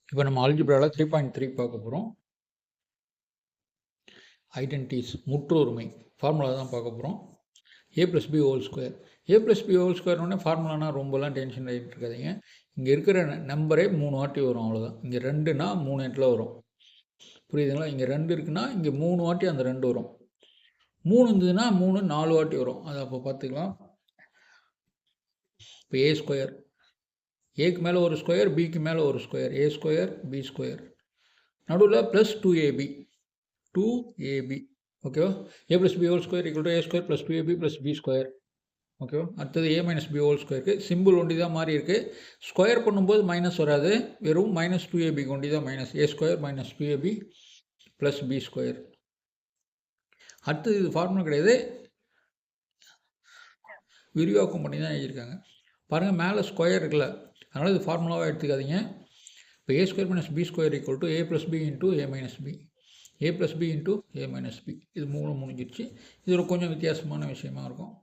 இப்போ நம்ம அல்ஜிப்ராவில் 3.3 பார்க்க போகிறோம். ஐடென்டிஸ் முற்றொருமை ஃபார்முலா தான் பார்க்க போகிறோம். a + b whole square. a + b whole ஸ்கொயர்னு ஃபார்முலானா ரொம்பலாம் டென்ஷன் ஆகிட்டு இருக்காதிங்க. இங்கே இருக்கிற நம்பரே 3 வாட்டி வரும், அவ்வளோதான். இங்கே 2னா 3 இடத்துல வரும், புரியுதுங்களா? இங்கே 2 இருக்குன்னா இங்கே 3 வாட்டி அந்த 2 வரும். 3 இருந்ததுன்னா 3 4 வாட்டி வரும். அதை அப்போ பார்த்துக்கலாம். இப்போ a ஸ்கொயர், ஏக்கு மேலே ஒரு ஸ்கொயர், பிக்கு மேலே ஒரு square, a square b square, நடுவில் ப்ளஸ் 2ab 2ab, ஓகேவா? a + b whole square = a square + 2ab + b square, ஓகேவா? அடுத்தது a - b ஹோல் ஸ்கொயருக்கு சிம்பிள் ஒண்டி தான் மாறி இருக்குது. ஸ்கொயர் பண்ணும்போது மைனஸ் வராது, வெறும் -2ab ஒண்டி தான் minus, a square - 2ab + b square. அடுத்தது இது ஃபார்முலா கிடையாது, விரிவாக்கம் பண்ணி தான் எழுதியிருக்காங்க. பாருங்கள், மேலே ஸ்கொயர் இருக்குல்ல, அதனால் இது ஃபார்முலாவாக எடுத்துக்காதீங்க. இப்போ a square - b square = a + b × a - b, a + b × a - b. இது 3 முடிஞ்சிடுச்சு. இது ஒரு கொஞ்சம் வித்தியாசமான விஷயமா இருக்கும்.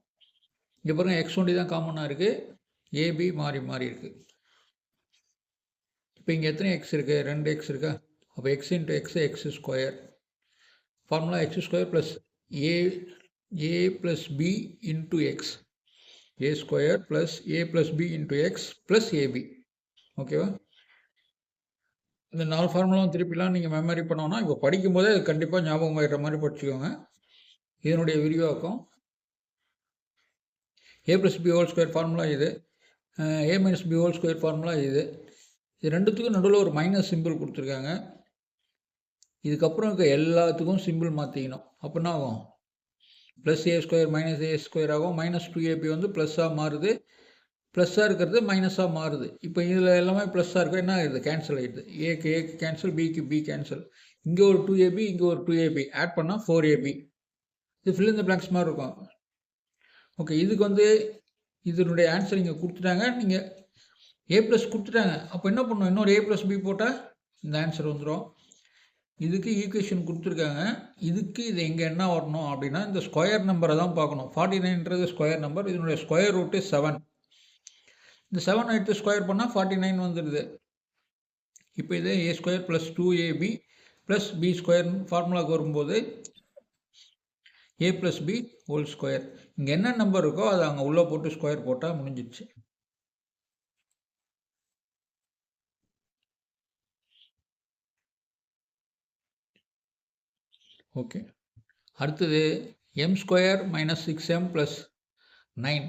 இங்கே பாருங்கள், எக்ஸ் ஒண்டி தான் காமனாக இருக்குது, ஏபி மாறி மாறி இருக்குது. இப்போ இங்கே எத்தனை எக்ஸ் இருக்குது? 2 எக்ஸ் இருக்கா? அப்போ X × X X square. Formula x square + a + b × X, a square + a + b × X + ab, ஓகேவா? இந்த 4 ஃபார்முலாவும் திருப்பிலாம் நீங்கள் மெமரி பண்ணோன்னா இப்போ படிக்கும்போதே அது கண்டிப்பாக ஞாபகம் ஆகிடுற மாதிரி படிச்சுக்கோங்க. இதனுடைய விரிவாக்கம் a + b whole square formula இது, a - b whole square formula இது. இது ரெண்டுத்துக்கும் நடுவில் ஒரு மைனஸ் சிம்பிள் கொடுத்துருக்காங்க. இதுக்கப்புறம் இருக்க எல்லாத்துக்கும் சிம்பிள் மாற்றிக்கணும். அப்படின்னா ஆகும் +a ஸ்கொயர் - a ஸ்கொயர் ஆகும். -2ab வந்து ப்ளஸ்ஸாக மாறுது, ப்ளஸ்ஸாக இருக்கிறது மைனஸாக மாறுது. இப்போ இதில் எல்லாமே ப்ளஸ்ஸாக இருக்கும், என்ன ஆகிடுது? கேன்சல் ஆகிடுது. ஏக்கு கேன்சல், பிக்கு பி கேன்சல். இங்கே ஒரு 2ab, இங்கே ஒரு 2ab ஆட் பண்ணால் 4ab. இது ஃபில் இன் தி பிளாங்க்ஸ் மாதிரி இருக்கும். ஓகே, இதுக்கு வந்து இதனுடைய ஆன்சர் இங்கே கொடுத்துட்டாங்க, நீங்கள் a + கொடுத்துட்டாங்க. அப்போ என்ன பண்ணணும்? இன்னொரு a + b போட்டால் இந்த ஆன்சர் வந்துடும். இதுக்கு ஈக்குவேஷன் கொடுத்துருக்காங்க. இதுக்கு இது எங்கே என்ன வரணும் அப்படின்னா, இந்த ஸ்கொயர் நம்பரை தான் பார்க்கணும். 49ன்றது ஸ்கொயர் நம்பர், இதனுடைய ஸ்கொயர் ரூட்டு 7. இந்த 7 எடுத்து ஸ்கொயர் பண்ணால் 49 வந்துடுது. இப்போ இது a square + 2ab + b square ஃபார்முலாவுக்கு வரும்போது a + b ஹோல் ஸ்கொயர். இங்கே என்ன நம்பர் இருக்கோ அதை அங்கே உள்ளே போட்டு ஸ்கொயர் போட்டால் முடிஞ்சிடுச்சு. ஓகே, அடுத்தது m ஸ்கொயர் - 6m + 9.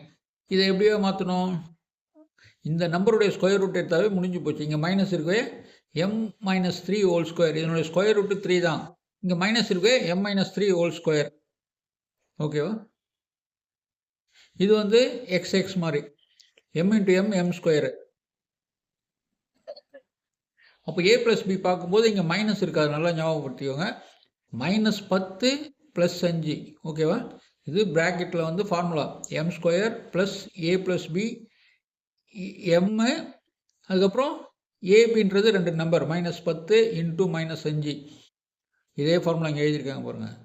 இதை எப்படியோ மாற்றணும்? இந்த நம்பருடைய ஸ்கொயர் ரூட் எடுத்தாவே முடிஞ்சு போச்சு. இங்கே மைனஸ் இருக்கவே m - 3 ஹோல் ஸ்கொயர், இதனுடைய ஸ்கொயர் ரூட்டு 3 தான். இங்கே மைனஸ் இருக்கவே m - 3 ஹோல் ஸ்கொயர், ஓகேவா? இது வந்து எக்ஸ் மாதிரி m × m m ஸ்கொயரு. அப்போ a + b பார்க்கும்போது இங்கே மைனஸ் இருக்காது, நல்லா ஞாபகப்படுத்திக்கோங்க. -10 + 5, ஓகேவா? இது ப்ராக்கெட்டில் வந்து formula m square + a + b m, அதுக்கப்புறம் ஏபின்றது 2 நம்பர், -10 × -5. இதே ஃபார்முலா இங்கே எழுதியிருக்காங்க பாருங்கள்.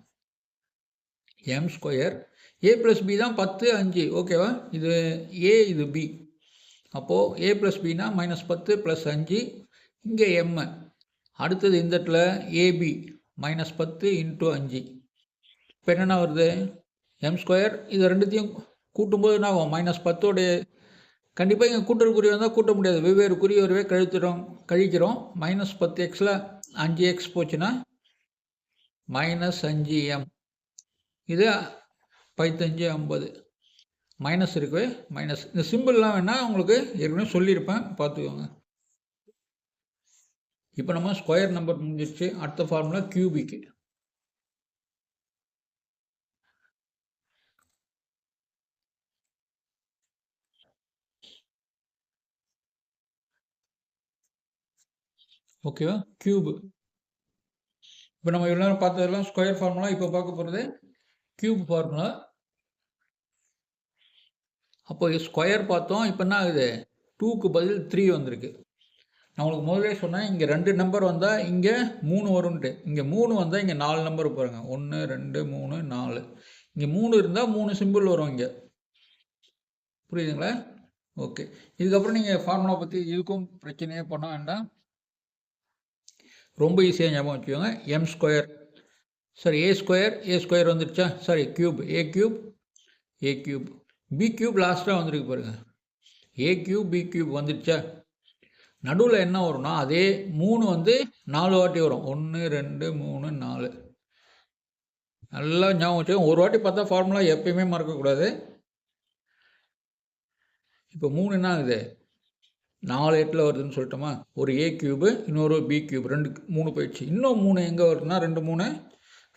m ஸ்கொயர் a + b தான் 10 5, ஓகேவா? இது a, இது b. அப்போது a + bனா -10 + 5, இங்கே m. அடுத்தது இந்த இடத்துல ab -10 × 5. இப்போ என்னென்ன வருது? m square. இது ரெண்டுத்தையும் கூட்டும்போது என்ன ஆகும்? -10 கண்டிப்பாக இங்கே கூட்டல் குறி வந்தால் கூட்ட முடியாது, வெவ்வேறு குறி வரவே கழிக்கிறோம். -10xல் 5x போச்சுன்னா -5m. இது 15 50, மைனஸ் இருக்கவே மைனஸ். இந்த சிம்பிள்லாம் வேணால் உங்களுக்கு ஏற்கனவே சொல்லியிருப்பேன், பார்த்துக்கோங்க. இப்போ நம்ம ஸ்கொயர் நம்பர் முடிஞ்சிடுச்சு. அடுத்த ஃபார்முலா கியூபிக்கு. ஓகேவா? கியூபு. இப்போ நம்ம இவ்வளோ நேரம் பார்த்ததெல்லாம் ஸ்கொயர் ஃபார்முலா, இப்போ பார்க்க போகிறது கியூப் ஃபார்முலா. அப்போ ஸ்கொயர் பார்த்தோம், இப்போ என்ன ஆகுது? 2க்கு பதில் 3 வந்திருக்கு. நான் உங்களுக்கு முதலே சொன்னேன், இங்கே 2 நம்பர் வந்தால் இங்கே 3 வரும்ன்ட்டு. இங்கே 3 வந்தால் இங்கே 4 நம்பர் பாருங்கள், 1 2 3 4. இங்கே 3 இருந்தால் 3 சிம்பிள் வரும் இங்கே, புரியுதுங்களா? ஓகே, இதுக்கப்புறம் நீங்கள் ஃபார்முலா பற்றி இதுக்கும் பிரச்சனையே பண்ண வேண்டாம். ரொம்ப ஈஸியாக ஞாபகம் வச்சுக்கோங்க. எம் ஸ்கொயர் சாரி ஏ ஸ்கொயர் வந்துடுச்சா, சாரி க்யூப் ஏ க்யூப் பி க்யூப் லாஸ்ட்டாக வந்துருக்கு பாருங்கள். ஏ க்யூப் பி க்யூப் வந்துடுச்சா, நடுவில் என்ன வரும்னா அதே 3 வந்து 4 வாட்டி வரும். 1 2 3 4. நல்லா ஞாபகம் வச்சுக்கோங்க. ஒரு வாட்டி பார்த்தா ஃபார்முலா எப்பயுமே மறக்கக்கூடாது. இப்போ 3 என்ன ஆகுது, 4 8 வருதுன்னு சொல்லிட்டோமா. ஒரு ஏ க்யூபு, இன்னொரு பி க்யூப், 3 போயிடுச்சு. இன்னும் 3 எங்கே வருதுன்னா 2 3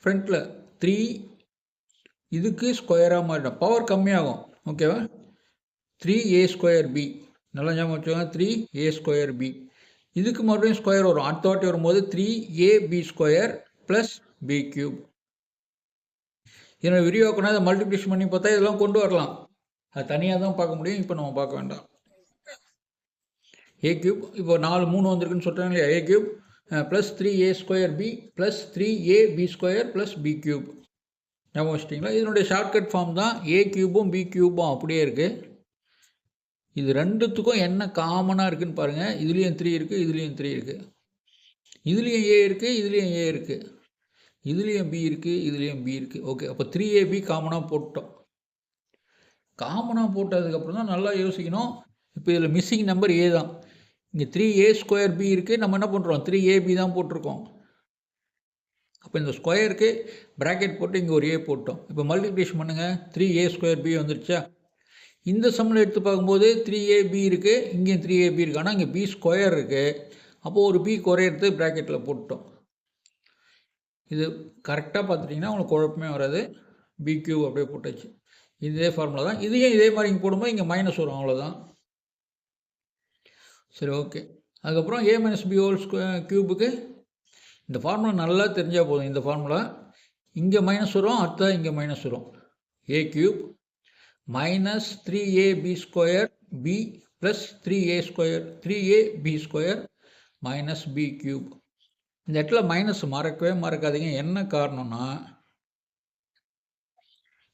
ஃப்ரண்ட்டில் 3 இதுக்கு ஸ்கொயராக மாறிடும், பவர் கம்மியாகும். ஓகேவா. 3a ஸ்கொயர் பி நல்லா ஞாபகம் வச்சுக்கோங்க. 3a ஸ்கொயர் பி இதுக்கு மறுபடியும் ஸ்கொயர் வரும். அடுத்த வாட்டி வரும்போது 3ab square plus b cube. இதனை விரிவாக்கணும், அதை மல்டிப்ளிகேஷன் பண்ணி பார்த்தா இதெல்லாம் கொண்டு வரலாம். அது தனியாக தான் பார்க்க முடியும், இப்போ நம்ம பார்க்க வேண்டாம். ஏ க்யூப் இப்போ 3 வந்திருக்குன்னு சொல்கிறாங்க இல்லையா. A cube plus 3a square b plus 3ab square plus b cube. ஞாபகம் வச்சிட்டிங்களா. இதனுடைய ஷார்ட்கட் ஃபார்ம் தான். ஏ க்யூபும் பி க்யூபும் அப்படியே இருக்குது. இது ரெண்டுத்துக்கும் என்ன காமனாக இருக்குதுன்னு பாருங்கள். இதுலேயும் 3 இருக்குது, இதுலேயும் 3 இருக்குது, இதுலேயும் ஏ இருக்குது, இதுலேயும் ஏ இருக்குது, இதுலேயும் பி இருக்குது, இதுலேயும் பி இருக்குது. ஓகே, அப்போ 3ab காமனாக போட்டோம். காமனாக போட்டதுக்கப்புறம் தான் நல்லா யோசிக்கணும். இப்போ இதில் மிஸ்ஸிங் நம்பர் ஏ தான். இங்கே 3a ஸ்கொயர் பி இருக்குது, நம்ம என்ன பண்ணுறோம் 3ab தான் போட்டிருக்கோம். அப்போ இந்த ஸ்கொயருக்கு ப்ராக்கெட் போட்டு இங்கே ஒரு ஏ போட்டோம். இப்போ மல்டிப்ளிகேஷன் பண்ணுங்கள். 3a ஸ்கொயர் பி வந்துருச்சா. இந்த சம்மில் எடுத்து பார்க்கும்போது 3ab இருக்குது, இங்கேயும் 3ab இருக்குது, ஆனால் இங்கே பி ஸ்கொயர் இருக்குது. அப்போது ஒரு பி குறையிறது ப்ராக்கெட்டில் போட்டோம். இது கரெக்டாக பார்த்துட்டிங்கன்னா உங்களுக்கு குழப்பமே வராது. பி க்யூப் அப்படியே போட்டாச்சு. இதே ஃபார்முலா தான். இதையும் இதே மாதிரி இங்கே போடும்போது இங்கே மைனஸ் வரும், அவ்வளோதான். சரி, ஓகே. அதுக்கப்புறம் a மைனஸ் பி ஹோல் க்யூபுக்கு இந்த ஃபார்முலா நல்லா தெரிஞ்சால் போதும். இந்த ஃபார்முலா இங்கே மைனஸ் வரும், அடுத்தது இங்கே மைனஸ் வரும். ஏ cube minus 3ab square b plus 3ab square minus b cube. இந்த இடத்துல மைனஸ் மறக்கவே மறக்காதீங்க. என்ன காரணம்னா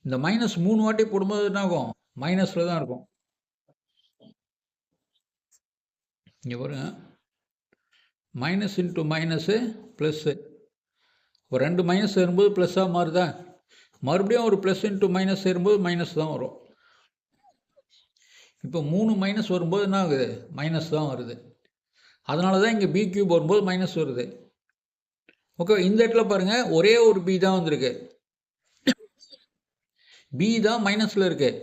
இந்த மைனஸ் 3 வாட்டி போடும்போது என்ன ஆகும், மைனஸில் தான் இருக்கும். இங்கே பாருங்க, மைனஸ் இன்ட்டு மைனஸு ப்ளஸ்ஸு. ஒரு 2 மைனஸ் சேரும்போது ப்ளஸ்ஸாக மாறுதா, மறுபடியும் ஒரு ப்ளஸ் இன்ட்டு மைனஸ் சேரும்போது மைனஸ் தான் வரும். இப்போ 3 மைனஸ் வரும்போது என்ன ஆகுது, மைனஸ் தான் வருது. அதனால தான் இங்கே பி க்யூப் வரும்போது மைனஸ் வருது. ஓகே, இந்த இடத்துல பாருங்கள் ஒரே ஒரு பி தான் வந்திருக்கு. பி தான் மைனஸில் இருக்குது.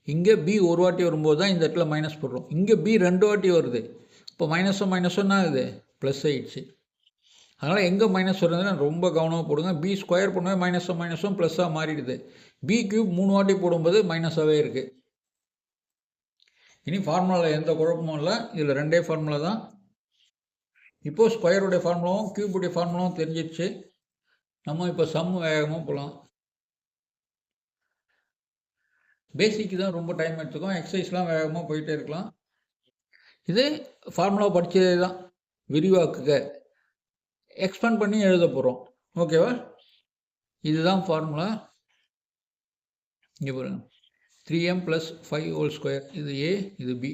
இங்கே பி ஒரு வாட்டி வரும்போது தான் இந்த இடத்துல மைனஸ் போடுறோம். இங்கே பி 2 வாட்டி வருது. இப்போ மைனஸும் என்ன ஆகுது, ப்ளஸ் ஆகிடுச்சு. அதனால் எங்கே மைனஸ் வருதுன்னா ரொம்ப கவனமாக போடுங்க. பி ஸ்கொயர் பண்ணும்போது மைனஸும் ப்ளஸ்ஸாக மாறிடுது. பி க்யூப் 3 வாட்டி போடும்போது மைனஸாகவே இருக்குது. இனி ஃபார்முலாவில் எந்த குழப்பமும் இல்லை. இதில் 2 ஃபார்முலா தான். இப்போது ஸ்கொயருடைய ஃபார்முலாவும் க்யூபுடைய ஃபார்முலாவும் தெரிஞ்சிடுச்சு. நம்ம இப்போ சம் வேகமாக போகலாம். பேசிக்கு தான் ரொம்ப டைம் எடுத்துக்கும், எக்ஸசைஸ்லாம் வேகமாக போயிட்டே இருக்கலாம். இது ஃபார்முலா படித்ததே தான், விரிவாக்குக எக்ஸ்பேண்ட் பண்ணி எழுத போகிறோம். ஓகேவா. இதுதான் ஃபார்முலா. இங்கே பாருங்கள், 3m + 5 ஹோல் ஸ்கொயர். இது ஏ, இது பி.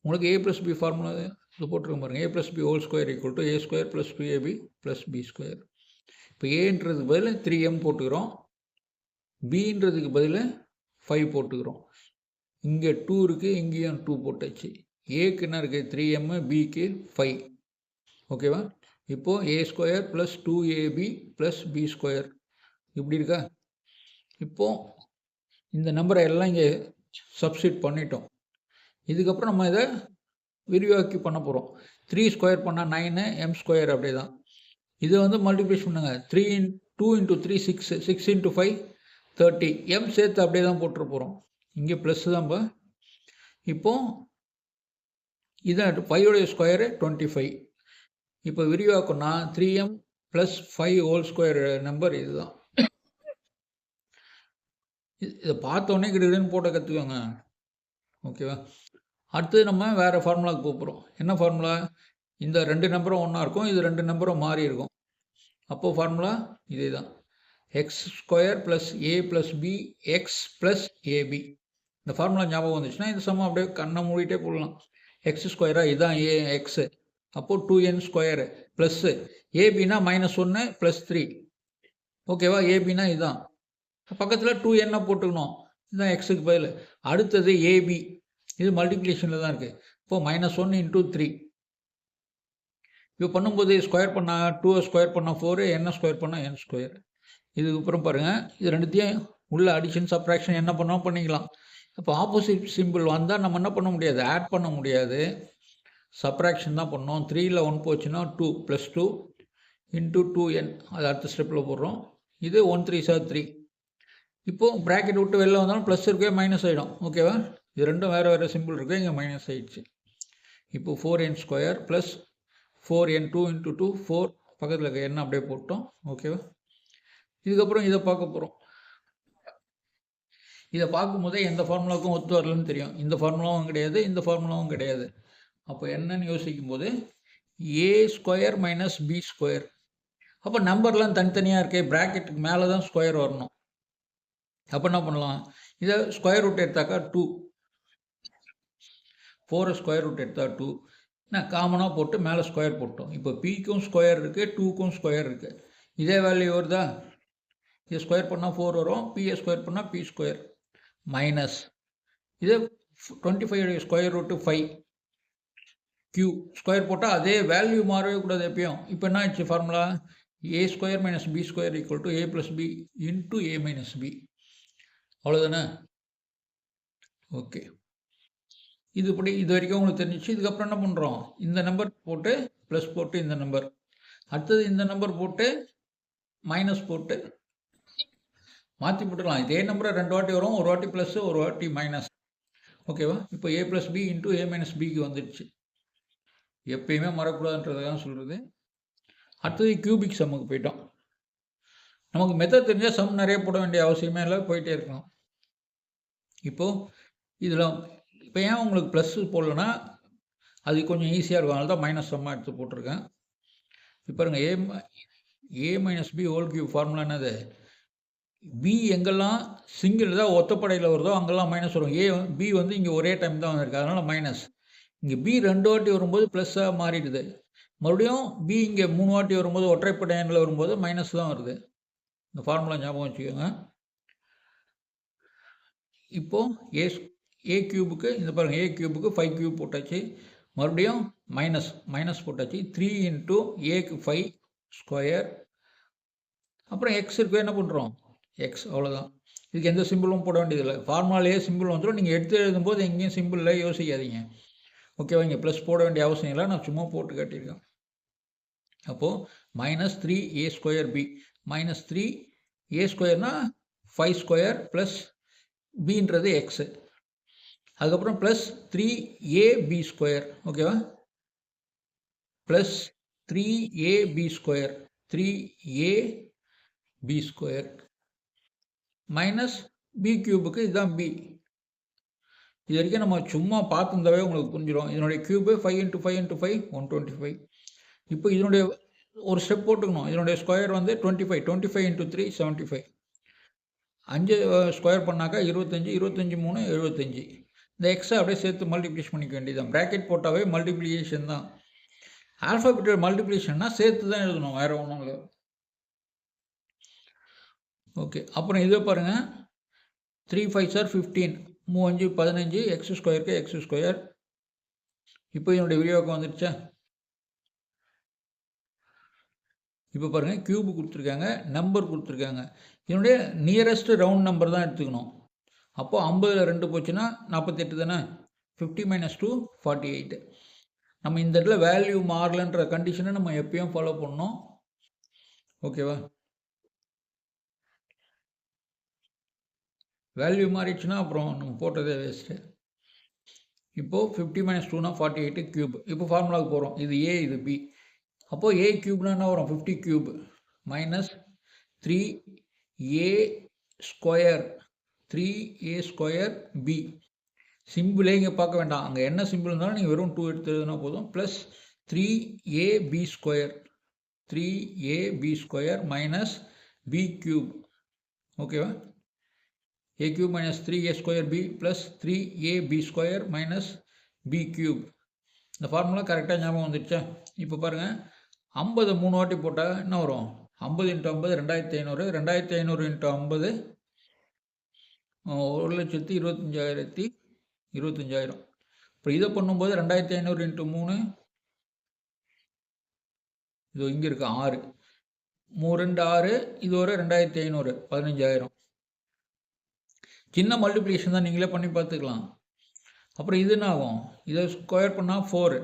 உங்களுக்கு a + b ஃபார்முலா இது போட்டிருக்கோம் பாருங்கள். a + b whole square = a² + 2ab + b². இப்போ ஏன்றதுக்கு பதில் 3m போட்டுக்கிறோம், பின்றதுக்கு பதில் 5 போட்டுக்கிறோம். இங்கே 2 இருக்குது, இங்கேயும் 2 போட்டாச்சு. ஏக்கு என்ன இருக்குது 3m, பிக்கு 5. ஓகேவா. இப்போது a² + 2ab + b² இப்படி இருக்கா. இப்போது இந்த நம்பரை எல்லாம் இங்கே சப்ஸ்டிட் பண்ணிட்டோம். இதுக்கப்புறம் நம்ம இதை விரிவாக்கி பண்ண போகிறோம். 3 ஸ்கொயர் பண்ணால் 9, m² அப்படியே தான். இதை வந்து மல்டிப்ளிகேஷன் பண்ணுங்கள். 2 × 3 6, 6 × 5 30. m சேர்த்து அப்படியே தான் போட்டுற போகிறோம். இங்கே ப்ளஸ் தான். இப்போது இதான் 5 ஸ்கொயரு 25. இப்போ விரிவாக்கணும்னா 3m + 5 ஹோல் ஸ்கொயர் நம்பர் இதுதான். இதை பார்த்தோன்னே கிட்டன்னு போட்ட கற்றுக்கோங்க. ஓகேவா. அடுத்தது நம்ம வேறு ஃபார்முலாவுக்கு போகிறோம். என்ன ஃபார்முலா, இந்த 2 நம்பரும் ஒன்றா இருக்கும், இது 2 நம்பரும் மாறி இருக்கும். அப்போது ஃபார்முலா இதே தான், x² + a + b x + ab. இந்த ஃபார்முலா ஞாபகம் வந்துச்சுன்னா இந்த சமம் அப்படியே கண்ணை மூடிட்டே போடலாம். x² இதுதான் a x, அப்போது 2n ஸ்கொயரு ப்ளஸ்ஸு ஏபினா -1 + 3. ஓகேவா? ஏபினா இதுதான். பக்கத்தில் 2n போட்டுக்கணும். இதுதான் எக்ஸுக்கு பதில். அடுத்தது ஏபி, இது மல்டிப்ளிகேஷனில் தான் இருக்குது. இப்போது -1 × 3. இப்போ பண்ணும்போது ஸ்கொயர் பண்ணால் 2 ஸ்கொயர் பண்ணால் 4, n ஸ்கொயர் பண்ணால் n ஸ்கொயர். இதுக்கப்புறம் பாருங்கள், இது ரெண்டுத்தையும் உள்ள அடிஷன் சப்ராக்ஷன் என்ன பண்ணால் பண்ணிக்கலாம். இப்போ ஆப்போசிட் சிம்பிள் வந்தால் நம்ம என்ன பண்ண முடியாது, ஆட் பண்ண முடியாது, சப்ராக்ஷன் தான் பண்ணோம். 3ல் 1 போச்சுன்னா 2 + 2 × 2n, அது அடுத்த ஸ்டெப்பில் போடுறோம். இது 1 3 சார் 3. இப்போது ப்ராக்கெட் விட்டு வெளில வந்தாலும் ப்ளஸ் இருக்கே மைனஸ் ஆகிடும். ஓகேவா? இது ரெண்டும் வேறு வேறு சிம்பிள் இருக்குது, இங்கே மைனஸ் ஆகிடுச்சு. இப்போது 4n ஸ்கொயர் ப்ளஸ் 4n2 × 2 4, பக்கத்தில் இருக்க என்ன அப்படியே போட்டோம். ஓகேவா? இதுக்கப்புறம் இதை பார்க்க போகிறோம். இதை பார்க்கும்போதே எந்த ஃபார்முலாவுக்கும் ஒத்து வரலன்னு தெரியும். இந்த ஃபார்முலாவும் கிடையாது, இந்த ஃபார்முலாவும் கிடையாது. அப்போ என்னன்னு யோசிக்கும் போது a² - b². அப்போ நம்பர்லாம் தனித்தனியாக இருக்கே, ப்ராக்கெட்டுக்கு மேலே தான் ஸ்கொயர் வரணும். அப்போ என்ன பண்ணலாம், இதை ஸ்கொயர் ரூட் எடுத்தாக்கா 2, 4 ஸ்கொயர் ரூட் எடுத்தால் 2, நான் காமனாக போட்டு மேலே ஸ்கொயர் போட்டோம். இப்போ பிக்கும் ஸ்கொயர் இருக்குது, 2க்கும் ஸ்கொயர் இருக்குது. இதே வேல்யூ வருதா? இதை ஸ்கொயர் பண்ணால் 4 வரும், பிஏ ஸ்கொயர் பண்ணால் p² மைனஸ் இது 25 ஸ்கொயர் ரூட்டு 5 q ஸ்கொயர் போட்டால் அதே வேல்யூ மாறவே கூடாது எப்பயும். இப்போ என்ன ஆச்சு formula, a² - b² = a + b × a - b. அவ்வளோதானே? ஓகே, இது வரைக்கும் உங்களுக்கு தெரிஞ்சிச்சு. இதுக்கப்புறம் என்ன பண்ணுறோம், இந்த நம்பர் போட்டு ப்ளஸ் போட்டு இந்த நம்பர், அடுத்தது இந்த நம்பர் போட்டு மைனஸ் போட்டு மாற்றி போட்டுக்கலாம். இதே நம்பரை 2 வாட்டி வரும், ஒரு வாட்டி ப்ளஸ் ஒரு வாட்டி மைனஸ். ஓகேவா? இப்போ a + b × a - bக்கு வந்துடுச்சு. எப்பயுமே மறக்கக்கூடாதுன்றதான் சொல்கிறது. அடுத்தது கியூபிக் சம்முக்கு போயிட்டோம். நமக்கு மெத்தட் தெரிஞ்சால் சம் நிறைய போட வேண்டிய அவசியமே இல்லை, போயிட்டே இருக்கலாம். இப்போது இதில் இப்போ ஏன் உங்களுக்கு ப்ளஸ் போடலன்னா அது கொஞ்சம் ஈஸியாக இருக்கும், அதனால தான் மைனஸ் சம்மாக எடுத்து போட்டிருக்கேன். இப்போ பாருங்கள், a - b³ ஃபார்முலா என்னது, பி எங்கெல்லாம் சிங்கிள் தான் ஒத்தப்படையில் வருதோ அங்கெல்லாம் மைனஸ் வரும். பி வந்து இங்கே ஒரே டைம் தான் வந்திருக்கு, அதனால் மைனஸ். இங்கே பி 2 வாட்டி வரும்போது ப்ளஸ்ஸாக மாறிடுது. மறுபடியும் பி இங்கே 3 வாட்டி வரும்போது ஒற்றைப்படை எண்ணில் வரும்போது மைனஸ் தான் வருது. இந்த ஃபார்முலா ஞாபகம் வச்சுக்கோங்க. இப்போது a³ இந்த பாருங்கள், a³ 5³ போட்டாச்சு, மறுபடியும் மைனஸ் போட்டாச்சு. 3 × a க்கு 5². அப்புறம் எக்ஸ் இருக்கு, என்ன பண்ணுறோம், எக்ஸ், அவ்வளோதான். இதுக்கு எந்த சிம்பிளும் போட வேண்டியதில்லை, ஃபார்முலாலேயே சிம்பிள் வந்துடும். நீங்கள் எடுத்து எழுதும்போது எங்கேயும் சிம்பிளில் யோசிக்காதீங்க. ஓகேவா? இங்கே ப்ளஸ் போட வேண்டிய அவசியம் இல்லை, நான் சும்மா போட்டு காட்டியிருக்கேன். அப்போது -3a² b -3a² 5² ப்ளஸ் பின்றது எக்ஸு, அதுக்கப்புறம் ப்ளஸ் 3ab². ஓகேவா? Plus 3ab² 3ab² minus b³ இதுதான் b. இது வரைக்கும் நம்ம சும்மா பார்த்துருந்தாவே உங்களுக்கு புரிஞ்சிடும். இதனுடைய க்யூபு 5 × 5 × 5 125. இப்போ இதனுடைய ஒரு ஸ்டெப் போட்டுக்கணும். இதனுடைய ஸ்கொயர் வந்து 25 × 3 75. 5 ஸ்கொயர் பண்ணாக்கா 25 25 3 75. இந்த எக்ஸை அப்படியே சேர்த்து மல்டிப்ளிகேஷன் பண்ணிக்க வேண்டியதுதான். ப்ராக்கெட் போட்டாவே மல்டிப்ளிகேஷன் தான். ஆல்ஃபாபெட் மல்டிப்ளிகேஷன்னா சேர்த்து தான் எழுதணும், வேறு ஒன்றும் இல்லை. ஓகே, அப்புறம் இதை பாருங்கள், 3 5 சார் 15, 3 5 15, x². இப்போ என்னுடைய விரிவாக்கம் வந்துடுச்சா? இப்போ பாருங்கள், க்யூபு கொடுத்துருக்காங்க, நம்பர் கொடுத்துருக்காங்க. இதனுடைய நியரஸ்ட் ரவுண்ட் நம்பர் தான் எடுத்துக்கணும். அப்போது 50ல் 2 போச்சுன்னா 48 தானே. 50 - 2 48. நம்ம இந்த இடத்துல வேல்யூ மாறலன்ற கண்டிஷனை நம்ம எப்பயும் ஃபாலோ பண்ணணும். ஓகேவா? வேல்யூ மாறிடுச்சுன்னா அப்புறம் நம்ம போட்டதே வேஸ்ட்டு. இப்போது 50 - 2 48 க்யூப். இப்போ ஃபார்முலாவுக்கு போகிறோம். இது ஏ, இது பி. அப்போது a³ என்ன வரும், 50³ மைனஸ் 3a² b. சிம்பிளே இங்கே பார்க்க வேண்டாம், அங்கே என்ன சிம்பிள் இருந்தாலும் நீங்கள் வெறும் 2 எடுத்து எழுதுனா போதும். ப்ளஸ் 3ab² மைனஸ் b³ ஓகேவா? a³ - 3a² b plus 3ab² minus b³ இந்த ஃபார்முலா கரெக்டாக ஞாபகம் வந்துடுச்சா? இப்போ பாருங்கள், 50 3 வாட்டி போட்டால் என்ன வரும்? 50 × 50 2500, 2500 × 50 1,25,025. இப்போ இதை பண்ணும்போது 2500 × 3 இது இங்கே இருக்கு 6, 3 2 6, இது ஒரு 2500 15,000. சின்ன மல்டிப்ளிகேஷன் தான், நீங்களே பண்ணி பார்த்துக்கலாம். அப்புறம் இது என்ன ஆகும்? இதை ஸ்கொயர் பண்ணால் 4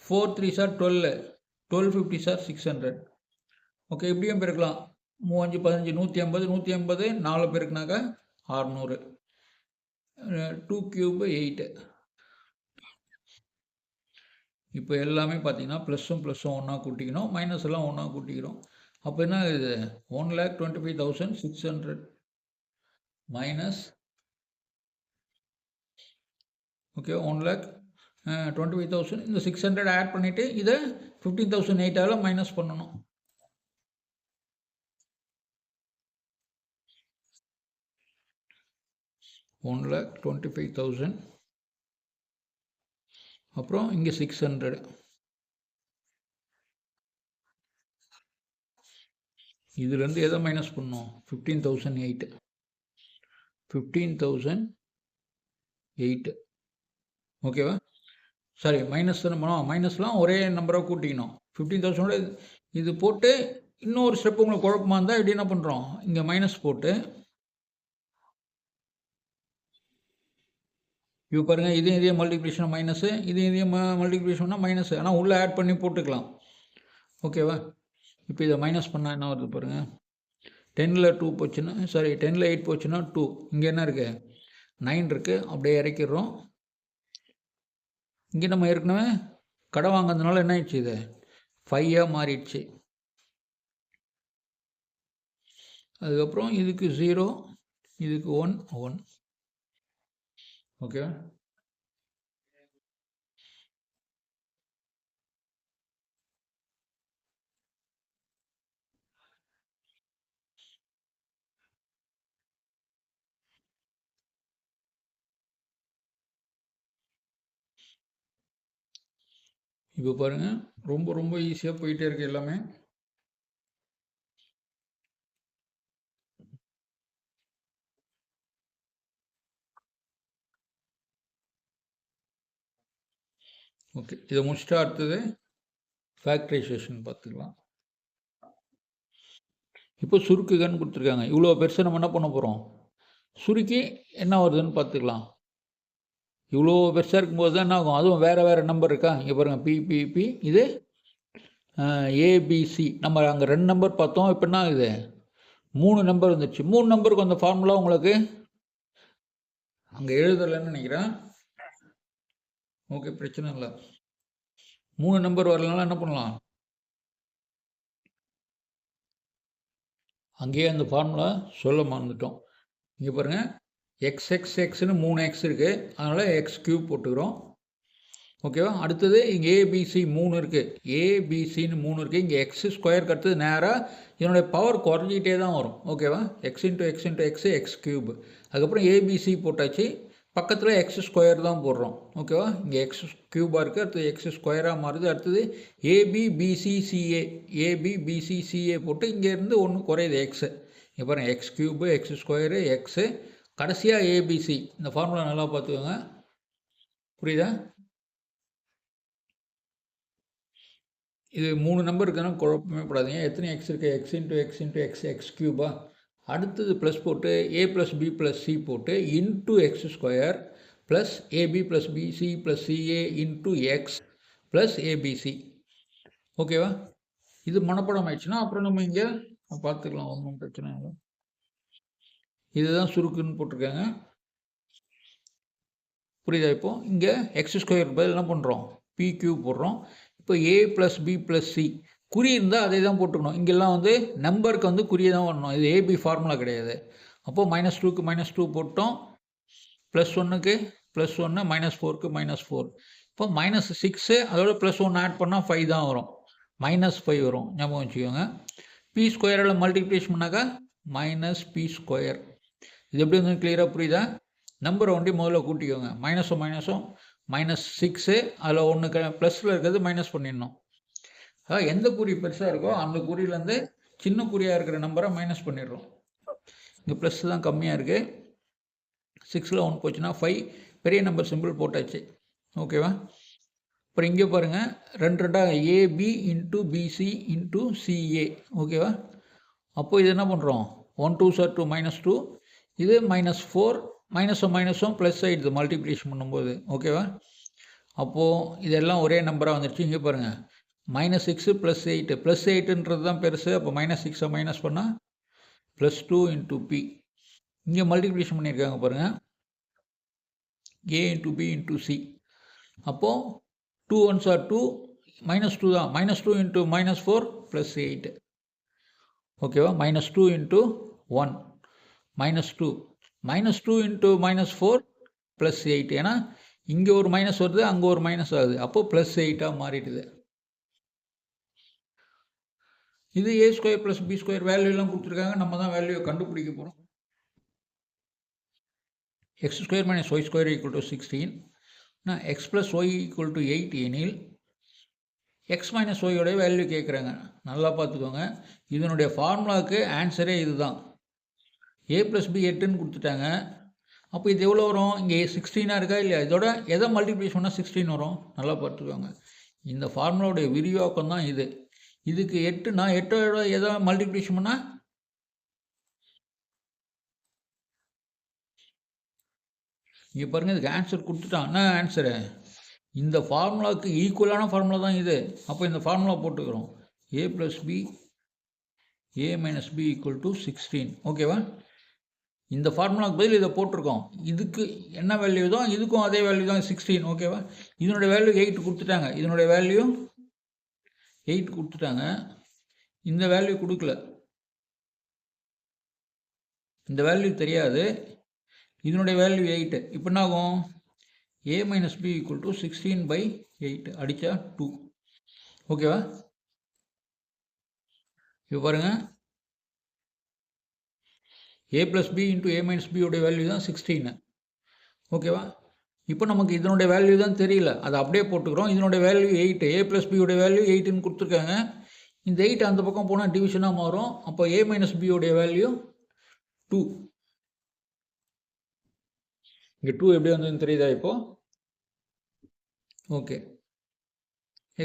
3 சார் 12 1250 சார் 600. ஓகே, இப்படியும் பெருக்கலாம். 3 5 15 150 150 4 பேருக்குனாக்கா 600. 2 ³ 8. இப்போ எல்லாமே பார்த்தீங்கன்னா ப்ளஸ்ஸும் ஒன்றா கூட்டிக்கணும், மைனஸ் எல்லாம் ஒன்றா கூட்டிக்கிறோம். அப்போ என்ன இது 1,25,600 மைனஸ், ஓகே 1,25,000. இந்த 600 ஆட் பண்ணிவிட்டு இதை 15,008 மைனஸ் பண்ணணும். $1,25,000. அப்புறம் இங்கே 600. இதுலேருந்து எதை மைனஸ் பண்ணோம்? 15,008. 15,008. ஓகேவா? சாரி, மைனஸ் தானே பண்ணோம். மைனஸ்லாம் ஒரே நம்பராக கூட்டிக்கணும். 15,000 இது போட்டு இன்னொரு ஸ்டெப் உங்களுக்கு குழப்பமாக இருந்தால் இப்படி என்ன பண்ணுறோம்? இங்கே மைனஸ் போட்டு இப்போ பாருங்கள், இதே மல்டிப்ளிகேஷன் மைனஸு, இதே மல்டிப்ளிகேஷன்னா மைனஸு, ஆனால் உள்ளே ஆட் பண்ணி போட்டுக்கலாம். ஓகேவா? இப்போ இதை மைனஸ் பண்ணால் என்ன வருது பாருங்கள். 10ல் 2 போச்சுன்னா, சாரி 10ல் 8 போச்சுன்னா 2. இங்கே என்ன இருக்குது? 9 இருக்குது. அப்படியே இறக்கிடுறோம். இங்கே நம்ம ஏற்கனவே கடை வாங்கிறதுனால என்ன ஆயிடுச்சு? இது 5 மாறிடுச்சு. அதுக்கப்புறம் இதுக்கு 0, இதுக்கு 1 1. ஓகே, இப்போ பாருங்கள், ரொம்ப ஈஸியாக போயிட்டே இருக்கு எல்லாமே. ஓகே, இதை முடிச்சுட்டா அடுத்தது ஃபேக்டரைசேஷன் பார்த்துக்கலாம். இப்போ சுருக்குகன்னு கொடுத்துருக்காங்க. இவ்வளோ பெருசாக நம்ம என்ன பண்ண போகிறோம்? சுருக்கி என்ன வருதுன்னு பார்த்துக்கலாம். இவ்வளோ பெருசாக இருக்கும்போது தான் என்ன ஆகும்? அதுவும் வேறு நம்பர் இருக்கா? இங்கே பாருங்கள், பிபிபி, இது ஏபிசி. நம்ம அங்கே 2 நம்பர் பார்த்தோம். இப்போ என்ன ஆகுது? 3 நம்பர் வந்துடுச்சு. 3 நம்பருக்கு அந்த ஃபார்முலா உங்களுக்கு அங்கே எழுதலைன்னு நினைக்கிறேன். ஓகே, பிரச்சனை இல்லை. 3 நம்பர் வரலனால என்ன பண்ணலாம்? அங்கேயே அந்த ஃபார்முலா சொல்ல மறந்துட்டோம். இங்கே பாருங்கள், XXXன்னு 3 x இருக்குது, அதனால் x³ போட்டுக்கிறோம். ஓகேவா? அடுத்தது இங்கே ஏபிசி 3 இருக்குது, ஏபிசின்னு 3 இருக்குது. இங்கே x² கடுத்தது நேராக இதனுடைய பவர் குறைஞ்சிக்கிட்டே தான் வரும். ஓகேவா? x × x × x x³. அதுக்கப்புறம் ஏபிசி போட்டாச்சு, பக்கத்தில் x² தான் போடுறோம். ஓகேவா? இங்கே x³ இருக்குது, அடுத்தது x² மாறுது. அடுத்தது ஏபிபிசிசிஏ, ஏபிபிசிசிஏ போட்டு இங்கேருந்து ஒன்று குறையுது எக்ஸு. இங்கே பாருங்கள், x³ x² எக்ஸு, கடைசியாக ஏபிசி. இந்த ஃபார்முலா நல்லா பார்த்துக்கோங்க. புரியுதா? இது 3 நம்பர் இருக்குன்னா குழப்பமே படாதீங்க. எத்தனை எக்ஸ் இருக்குது? x × x × x x³ அடுத்தது ப்ளஸ் போட்டு a + b + c போட்டு into x² plus ab + bc + ca into x plus abc. ஓகேவா? இது மனப்பாடம் ஆயிடுச்சுன்னா அப்புறம் நம்ம இங்கே பார்த்துக்கலாம், ஒன்றும் பிரச்சனை இல்லை. இதுதான் சுருக்குன்னு போட்டிருக்காங்க. புரியுதா? இப்போது இங்கே x² பதில் என்ன பண்ணுறோம்? pq போடுறோம். இப்போ a + b + c குறி இருந்தால் அதே தான் போட்டுக்கணும். இங்கெல்லாம் வந்து நம்பருக்கு வந்து குறியை தான் வரணும். இது ஏபி ஃபார்முலா கிடையாது. அப்போது -2க்கு -2 போட்டோம், +1க்கு +1, -4க்கு -4. இப்போ -6 அதோட +1 ஆட் பண்ணால் 5 தான் வரும், -5 வரும். ஞாபகம் வச்சுக்கோங்க. p² மல்டிப்ளிகேஷன் பண்ணாக்கா -p². இது எப்படி வந்து கிளியராக புரியுதா? நம்பரை ஒண்டி முதல்ல கூட்டிக்கோங்க. மைனஸும் -6 அதில் ஒன்று ப்ளஸில் இருக்கிறது மைனஸ் பண்ணிடணும். அதாவது எந்த குறி பெருசாக இருக்கோ அந்த குறியிலேருந்து சின்ன குறியாக இருக்கிற நம்பரை மைனஸ் பண்ணிடுறோம். இங்கே ப்ளஸ் தான் கம்மியாக இருக்குது. 6ல் 1 போச்சுன்னா 5, பெரிய நம்பர் சிம்பிள் போட்டாச்சு. ஓகேவா? அப்புறம் இங்கே பாருங்கள், 2 2 AB into PC into CA. ஓகேவா? அப்போது இது என்ன பண்ணுறோம், 1 2 சார் 2 -2, இது -4, மைனஸும் ப்ளஸ் ஆகிடுது மல்டிப்ளிகேஷன் பண்ணும்போது. ஓகேவா? அப்போது இதெல்லாம் ஒரே நம்பராக வந்துடுச்சு. இங்கே பாருங்கள், -6 +8, +8ன்றது தான் பெருசு. அப்போ -6 மைனஸ் பண்ணால் +2 இன்ட்டு பி. இங்கே மல்டிப்ளிகேஷன் பண்ணியிருக்காங்க பாருங்கள், A into B into C. அப்போது 2 1s are 2, -2 தான், -2 இன்ட்டு -4 +8. ஓகேவா? -2 இன்ட்டு 1 -2, -2 இன்ட்டு -4 +8. ஏன்னா இங்கே ஒரு மைனஸ் வருது, அங்கே ஒரு மைனஸ் ஆகுது. அப்போது +8ஆக மாறிடுது. இது a² + b² வேல்யூலாம் கொடுத்துருக்காங்க. நம்ம தான் வேல்யூவை கண்டுபிடிக்க போகிறோம். x² - y² = 16. நான் x + y = 8 எனில் x - y உடைய வேல்யூ கேட்குறாங்க. நல்லா பார்த்துக்கோங்க, இதனுடைய ஃபார்முலாவுக்கு ஆன்சரே இது தான். a + b 8ன்னு கொடுத்துட்டாங்க. அப்போ இது எவ்வளோ வரும், இங்கே 16ஆக இருக்கா இல்லையா? இதோட எதை மல்டிப்ளிகேஷன் பண்ணால் 16 வரும்? நல்லா பார்த்துக்கோங்க, இந்த ஃபார்முலாவுடைய விரிவாக்கம் தான் இது. இதுக்கு 8னா 8ஓட எதை மல்டிப்ளிகேஷன் பண்ணால் இங்கே பாருங்கள், இதுக்கு ஆன்சர் கொடுத்துட்டான். என்ன ஆன்சரு? இந்த ஃபார்முலாவுக்கு ஈக்குவலான ஃபார்முலா தான் இது. அப்போ இந்த ஃபார்முலா போட்டுக்கிறோம், a + b a - b = 16. ஓகேவா? இந்த ஃபார்முலாவுக்கு பதில் இதை போட்டிருக்கோம். இதுக்கு என்ன வேல்யூ தான், இதுக்கும் அதே வேல்யூ தான் 16. ஓகேவா? இதனுடைய வேல்யூ 8 கொடுத்துட்டாங்க. இதனுடைய வேல்யூ 8 கொடுத்துட்டாங்க. இந்த வேல்யூ கொடுக்கல, இந்த வேல்யூ தெரியாது. இதனுடைய வேல்யூ 8. இப்போ என்ன ஆகும், a - b = 16/8 அடித்தா 2. ஓகேவா? இப்போ பாருங்கள், a + b into a - b உடைய வேல்யூ தான் 16. ஓகேவா? இப்போ நமக்கு இதனுடைய வேல்யூ தான் தெரியல, அதை அப்படியே போட்டுக்கிறோம். இதனுடைய வேல்யூ 8, a + b உடைய வேல்யூ 8ன்னு கொடுத்துருக்காங்க. இந்த 8 அந்த பக்கம் போனால் டிவிஷனாக மாறும். அப்போ a - b உடைய வேல்யூ 2. இங்கே 2 எப்படி வந்ததுன்னு தெரியுதா இப்போ? ஓகே,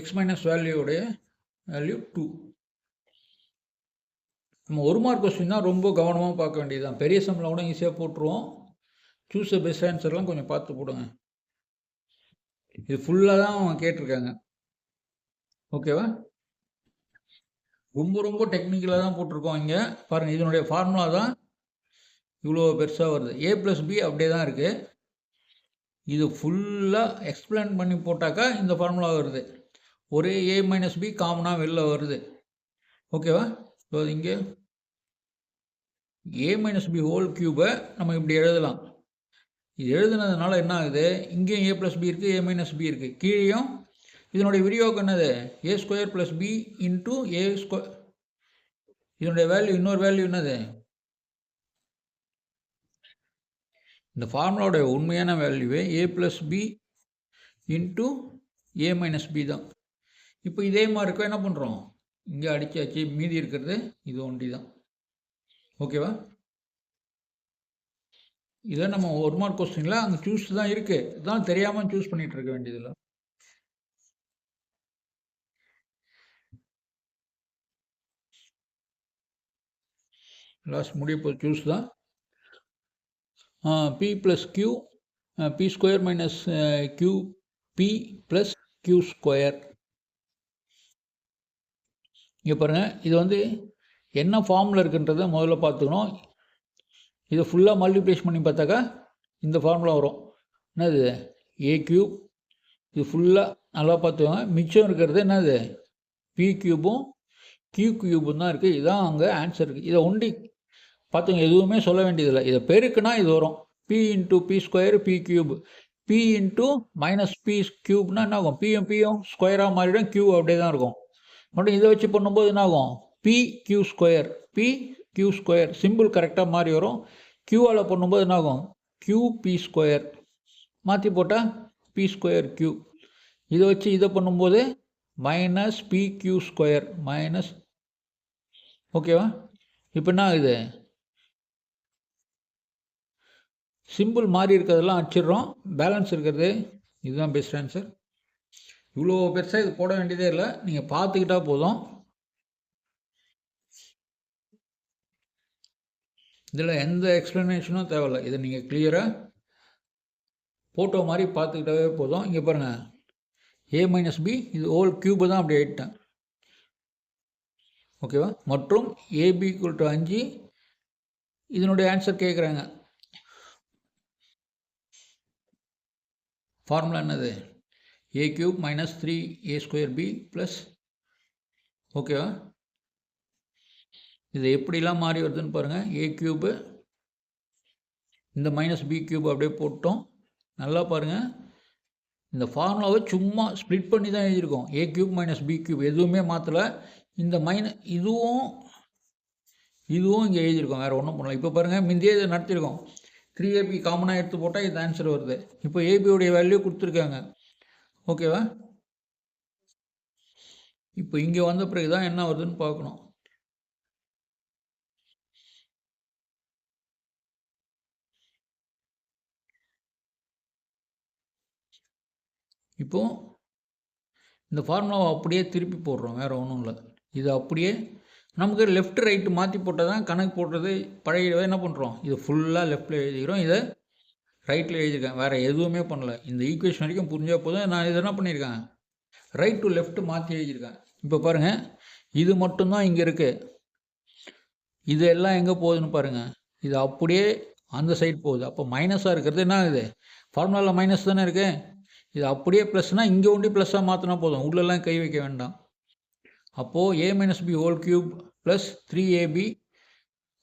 x - வேல்யூடைய வேல்யூ 2. நம்ம 1 மார்க் கொஸ்டின் தான், ரொம்ப கவனமாக பார்க்க வேண்டியது தான். பெரிய சம்மில் கூட ஈஸியாக போட்டுருவோம். சூஸ் த பெஸ்ட் ஆன்சர்லாம் கொஞ்சம் பார்த்து போடுங்க. இது ஃபுல்லாக தான் அவங்க கேட்டிருக்காங்க. ஓகேவா? ரொம்ப ரொம்ப டெக்னிக்கலாக தான் போட்டிருக்கோம். இங்கே பாருங்கள், இதனுடைய ஃபார்முலா தான் இவ்வளோ பெருசாக வருது. a + b அப்படியே தான் இருக்குது. இது ஃபுல்லாக எக்ஸ்பிளைன் பண்ணி போட்டாக்கா இந்த ஃபார்முலா வருது. ஒரே a - b காமனாக வெளில வருது. ஓகேவா? ஸோ இங்கே a - b ஹோல் க்யூபை நம்ம இப்படி எழுதலாம். இது எழுதுனதுனால என்ன ஆகுது, இங்கேயும் a + b இருக்குது, a - b இருக்குது. கீழேயும் இதனுடைய விரிவாக்கம் என்னது, a² + b இன்ட்டு a². இதனுடைய வேல்யூ, இன்னொரு வேல்யூ என்னது, இந்த ஃபார்முலாவுடைய உண்மையான வேல்யூவே a + b into a - b தான். இப்போ இதே மாதிரி இருக்க என்ன பண்ணுறோம், இங்கே அடிச்சாச்சு, மீதி இருக்கிறது இது ஒண்டி தான். ஓகேவா? இதை நம்ம 1 மார்க் கொஸ்டினில் அங்கே சூஸ் தான் இருக்குது, இதுதான் தெரியாமல் சூஸ் பண்ணிகிட்டு இருக்க வேண்டியதில்லை. லாஸ்ட் முடிய போய் சூஸ் தான். p + q, p² - q, p + q². இங்கே பாருங்கள், இது வந்து என்ன ஃபார்மில் இருக்குன்றதை முதல்ல பார்த்துக்கணும். இதை ஃபுல்லாக மல்டிப்ளிகேஷன் பண்ணி பார்த்தாக்கா இந்த ஃபார்முலா வரும். என்னது, a³. இது ஃபுல்லாக நல்லா பார்த்துக்கோங்க. மிச்சம் இருக்கிறது என்னது, p³ q³ தான் இருக்குது. இதுதான் அங்கே ஆன்சர் இருக்குது. இதை ஒண்டி பார்த்துங்க, எதுவுமே சொல்ல வேண்டியதில்லை. இதை பெருக்குனா இது வரும், p × p² p³. p × -p³ என்ன ஆகும், p ஸ்கொயராக மாறிடும், q அப்படியே தான் இருக்கும். மட்டும் இதை வச்சு பண்ணும்போது என்ன ஆகும், pq² சிம்பிள் கரெக்டாக மாறி வரும். க்யூவால் பண்ணும்போது என்ன ஆகும், qp². மாற்றி போட்டால் பி ஸ்கொயர் கியூ. இதை வச்சு இதை பண்ணும்போது minus P Q square minus, ஓகேவா? இப்போ என்ன ஆகுது, சிம்பிள் மாறி இருக்கிறதெல்லாம் அடிச்சிடுறோம், பேலன்ஸ் இருக்கிறது இதுதான் பெஸ்ட் ஆன்சர். இவ்வளோ பெருசாக இது போட வேண்டியதே இல்லை, நீங்கள் பார்த்துக்கிட்டா போதும். இதில் எந்த எக்ஸ்ப்ளனேஷனும் தேவையில்லை, இதை நீங்கள் கிளியராக ஃபோட்டோ மாதிரி பார்த்துக்கிட்டாவே போதும். இங்கே பாருங்கள், ஏ மைனஸ் பி இது ஹோல் கியூபு தான் அப்படி ஆகிட்டேன், ஓகேவா? மற்றும் ஏபி ஈக்குவல் டு 5, இதனுடைய ஆன்சர் கேட்குறாங்க. ஃபார்முலா என்னது, a cube minus 3a square b plus, ஓகேவா? இது எப்படிலாம் மாறி வருதுன்னு பாருங்கள். ஏ கியூபு இந்த மைனஸ் பி கியூப் அப்படியே போட்டோம். நல்லா பாருங்கள், இந்த ஃபார்முலாவை சும்மா ஸ்ப்ளிட் பண்ணி தான் எழுதியிருக்கோம். ஏ கியூப் மைனஸ் பி கியூப் எதுவுமே மாற்றலை. இந்த இதுவும் இங்கே எழுதியிருக்கோம், வேறு ஒன்றும் பண்ணல. இப்போ பாருங்கள், முந்தையே இதை நடத்தியிருக்கோம். 3ab காமனாக எடுத்து போட்டால் இது ஆன்சர் வருது. இப்போ ஏபியோடைய வேல்யூ கொடுத்துருக்காங்க, ஓகேவா? இப்போ இங்கே வந்த பிறகு தான் என்ன வருதுன்னு பார்க்கணும். இப்போது இந்த ஃபார்முலாவை அப்படியே திருப்பி போடுறோம், வேறு ஒன்றும் இல்லை. இது அப்படியே நமக்கு லெஃப்ட் ரைட்டு மாற்றி போட்டால் தான் கணக்கு போடுறது பழையவே என்ன பண்ணுறோம், இது ஃபுல்லாக லெஃப்ட்டில் எழுதிக்கிறோம், இதை ரைட்டில் எழுதியிருக்கேன், வேறு எதுவுமே பண்ணல. இந்த ஈக்குவேஷன் வரைக்கும் புரிஞ்சால் போதும். நான் இதை என்ன பண்ணியிருக்கேன், ரைட் டு லெஃப்ட் மாற்றி எழுதியிருக்கேன். இப்போ பாருங்கள், இது மட்டும்தான் இங்கே இருக்குது, இது எல்லாம் எங்கே போகுதுன்னு பாருங்கள், இது அப்படியே அந்த சைடு போகுது. அப்போ மைனஸாக இருக்கிறது என்ன ஆகுது, ஃபார்முலாவில் மைனஸ் தானே இருக்குது, இது அப்படியே ப்ளஸ்னால் இங்கே ஒண்டி ப்ளஸ்ஸாக மாற்றினா போதும், உள்ளெல்லாம் கை வைக்க வேண்டாம். அப்போது a minus b whole cube plus 3ab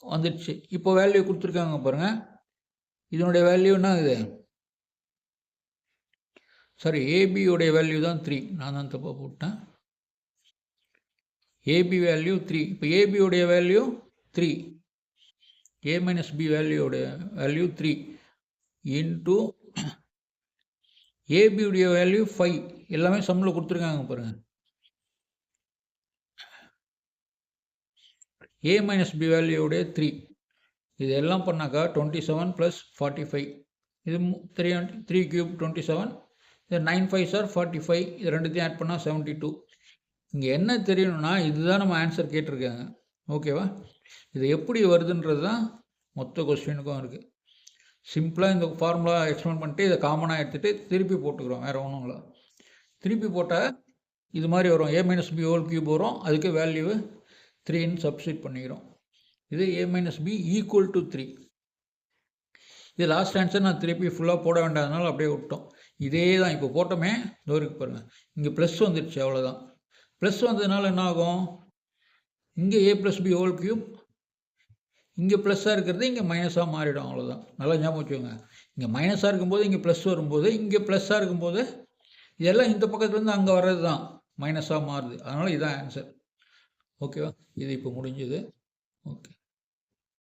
வந்துடுச்சு. இப்போ வேல்யூ கொடுத்துருக்காங்க பாருங்கள், இதனுடைய வேல்யூ என்ன ஆகுது, சாரி ஏபியோடைய வேல்யூ தான் 3, நான் தான் தப்பாக போட்டேன். ஏபி வேல்யூ 3, இப்போ ஏபியோடைய வேல்யூ 3, ஏ மைனஸ் பி வேல்யூடைய வேல்யூ 3 இன்ட்டு ஏபியுடைய வேல்யூ 5, எல்லாமே சம்மில் கொடுத்துருக்காங்க பாருங்கள். ஏ மைனஸ் பி வேல்யூடைய 3, இது எல்லாம் பண்ணாக்கா 27 + 45, இது 3 கியூப் 27, இது 9 5s are 45, இது ரெண்டுத்தையும் ஆட் பண்ணால் 72. இங்கே என்ன தெரியணும்னா இதுதான் நம்ம ஆன்சர் கேட்டிருக்காங்க, ஓகேவா? இது எப்படி வருதுன்றது தான் மொத்த கொஸ்டினுக்கும் இருக்குது. சிம்பிளாக இந்த ஃபார்முலா எக்ஸ்பிளைன் பண்ணிட்டு இதை காமனாக எடுத்துகிட்டு திருப்பி போட்டுக்கிறோம், வேறு ஒன்றும் இல்லை. திருப்பி போட்டால் இது மாதிரி வரும், ஏ மைனஸ் பி ஹோல் கியூப் வரும், அதுக்கு வேல்யூ 3ன்னு சப்ஸ்டிட் பண்ணிக்கிறோம். இது ஏ மைனஸ் பி ஈக்குவல் டு 3. இது லாஸ்ட் ஆன்சர், நான் திருப்பி ஃபுல்லாக போட வேண்டாதனால அப்படியே விட்டோம். இதே தான் இப்போ போட்டோமே, தோருக்கு பாருங்கள், இங்கே ப்ளஸ் வந்துடுச்சு, அவ்வளோதான். ப்ளஸ் வந்ததுனால என்ன ஆகும், இங்கே ஏ ப்ளஸ் பி ஹோல் கியூப், இங்கே ப்ளஸ்ஸாக இருக்கிறது இங்கே மைனஸாக மாறிடும், அவ்வளோதான். நல்லா ஞாபகம் வச்சுக்கோங்க, இங்கே மைனஸாக இருக்கும்போது இங்கே ப்ளஸ் வரும்போது, இங்கே ப்ளஸ்ஸாக இருக்கும்போது இதெல்லாம் இந்த பக்கத்துலேருந்து அங்கே வர்றது தான் மைனஸாக மாறுது, அதனால் இதுதான் ஆன்சர், ஓகேவா? இது இப்போ முடிஞ்சது, ஓகே.